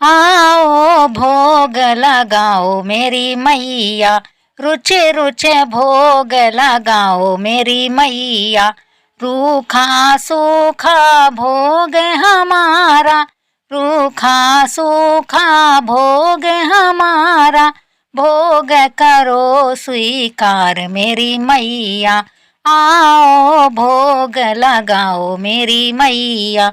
आओ भोग लगाओ मेरी मैया, रुचे रुचे भोग लगाओ मेरी मैया। रूखा सूखा भोग हमारा, रूखा सूखा भोग हमारा, भोग करो स्वीकार मेरी मैया। आओ भोग लगाओ मेरी मैया।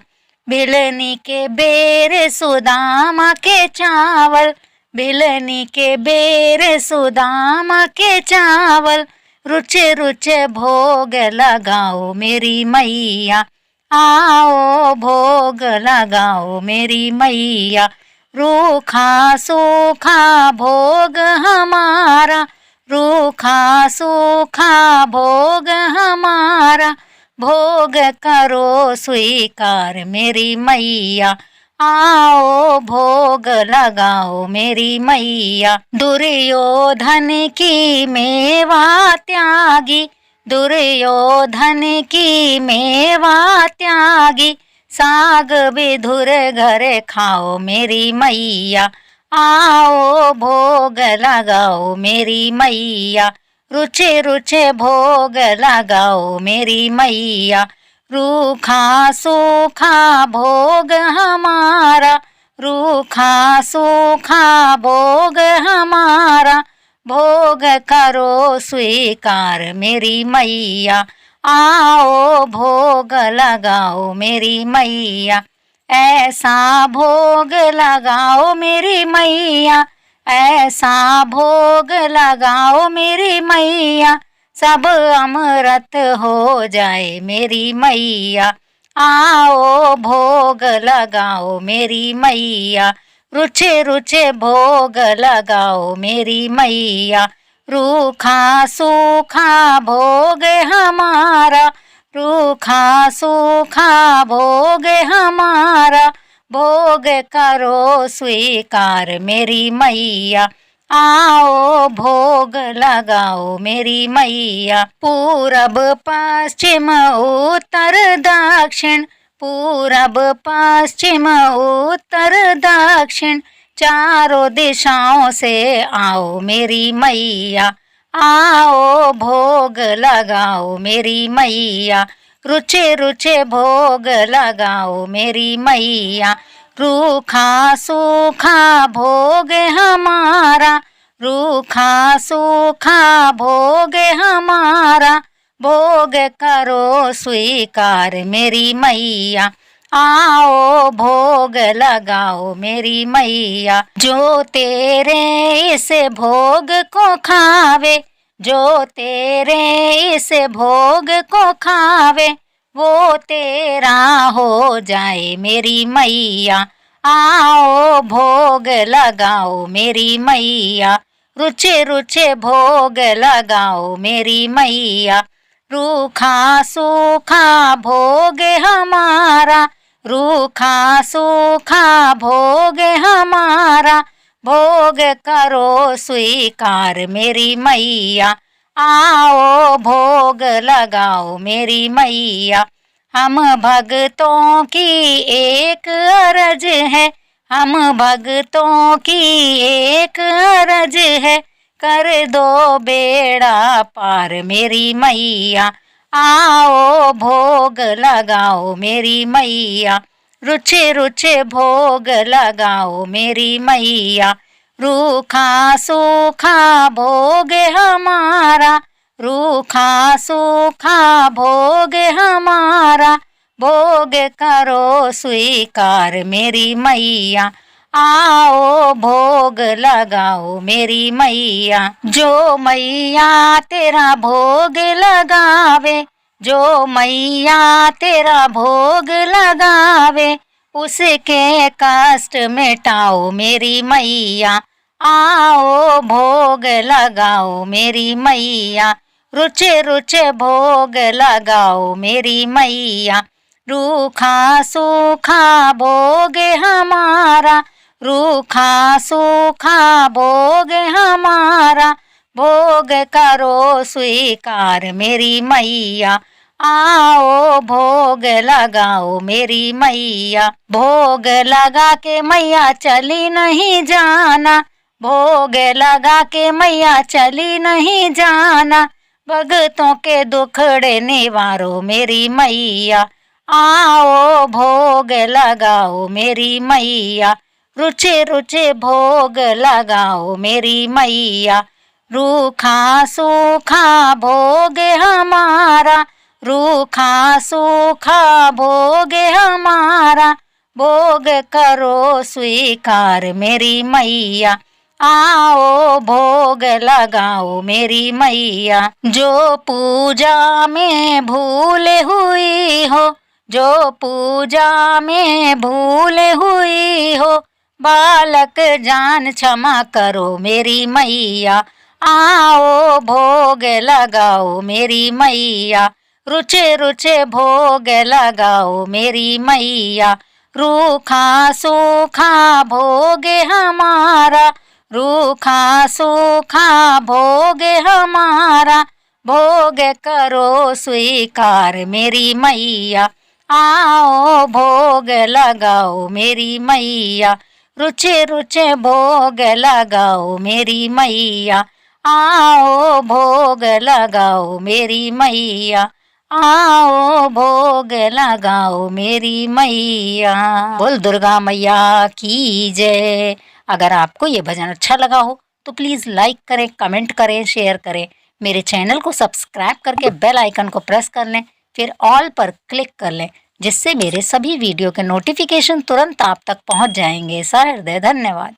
बिलनी के बेर सुदामा के चावल, बिलनी के बेर सुदामा के चावल, रुचे रुचे भोग लगाओ मेरी मैया। आओ भोग लगाओ मेरी मैया। रूखा सूखा भोग हमारा, रूखा सूखा भोग हमारा, भोग करो स्वीकार मेरी मैया। आओ भोग लगाओ मेरी मैया। दुर्योधन की मेवा त्यागी, दुर्योधन की मेवा त्यागी, साग विधुर घर खाओ मेरी मैया। आओ भोग लगाओ मेरी मैया। रुचे रुचे भोग लगाओ मेरी मैया। रूखा सूखा भोग हमारा, रूखा सूखा भोग हमारा, भोग करो स्वीकार मेरी मैया। आओ भोग लगाओ मेरी मैया। ऐसा भोग लगाओ मेरी मैया, ऐसा भोग लगाओ मेरी मैया, सब अमृत हो जाए मेरी मैया। आओ भोग लगाओ मेरी मैया। रुचे रुचे भोग लगाओ मेरी मैया। रूखा सूखा भोग हमारा, रूखा सूखा भोग हमारा, भोग करो स्वीकार मेरी मैया। आओ भोग लगाओ मेरी मैया। पूरब पश्चिम उत्तर दक्षिण, पूरब पश्चिम उत्तर दक्षिण, चारों दिशाओं से आओ मेरी मैया। आओ भोग लगाओ मेरी मैया। रुचे रुचे भोग लगाओ मेरी मैया। रूखा सूखा भोग हमारा, रूखा सूखा भोग हमारा, भोग करो स्वीकार मेरी मैया। आओ भोग लगाओ मेरी मैया। जो तेरे इस भोग को खावे, जो तेरे इस भोग को खावे, वो तेरा हो जाए मेरी मैया। आओ भोग लगाओ मेरी मैया। रुचे रुचे भोग लगाओ मेरी मैया। रूखा सूखा भोग हमारा, रूखा सूखा भोग हमारा, भोग करो स्वीकार मेरी मैया। आओ भोग लगाओ मेरी मैया। हम भक्तों की एक अरज है, हम भक्तों की एक अरज है, कर दो बेड़ा पार मेरी मैया। आओ भोग लगाओ मेरी मैया। रुचे रुचे भोग लगाओ मेरी मैया। रूखा सूखा भोग हमारा, रूखा सूखा भोग हमारा, भोग करो स्वीकार मेरी मैया। आओ भोग लगाओ मेरी मैया। जो मैया तेरा भोग लगावे, जो मैया तेरा भोग लगावे, उसके कष्ट मिटाओ मेरी मैया। आओ भोग लगाओ मेरी मैया। रुचे रुचे भोग लगाओ मेरी मैया। रूखा सूखा भोग हमारा, रूखा सूखा भोग हमारा, भोग करो स्वीकार मेरी मैया। आओ भोग लगाओ मेरी मैया। भोग लगा के मैया चली नहीं जाना, भोग लगा के मैया चली नहीं जाना। भगतों के दुखड़े निवारो मेरी मैया। आओ भोग लगाओ मेरी मैया। रुचे रुचे भोग लगाओ मेरी मैया। रूखा सूखा भोग हमारा, रूखा सूखा भोग हमारा। भोग करो स्वीकार मेरी मैया। आओ भोग लगाओ मेरी मैया। जो पूजा में भूल हुई हो, जो पूजा में भूल हुई हो, बालक जान क्षमा करो मेरी मैया। आओ भोग लगाओ मेरी मैया। रुचे रुचे भोग लगाओ मेरी मैया। रूखा सूखा भोग हमारा, रूखा सूखा भोग हमारा। भोग करो स्वीकार मेरी मैया। आओ भोग लगाओ मेरी मैया। रुचे रुचे भोग लगाओ मेरी मैया। आओ भोग लगाओ मेरी मैया। आओ भोग लगाओ मेरी मैया। बोल दुर्गा मैया की जय। अगर आपको ये भजन अच्छा लगा हो तो प्लीज़ लाइक करें, कमेंट करें, शेयर करें। मेरे चैनल को सब्सक्राइब करके बेल आइकन को प्रेस कर लें, फिर ऑल पर क्लिक कर लें, जिससे मेरे सभी वीडियो के नोटिफिकेशन तुरंत आप तक पहुंच जाएंगे। सहृदय धन्यवाद।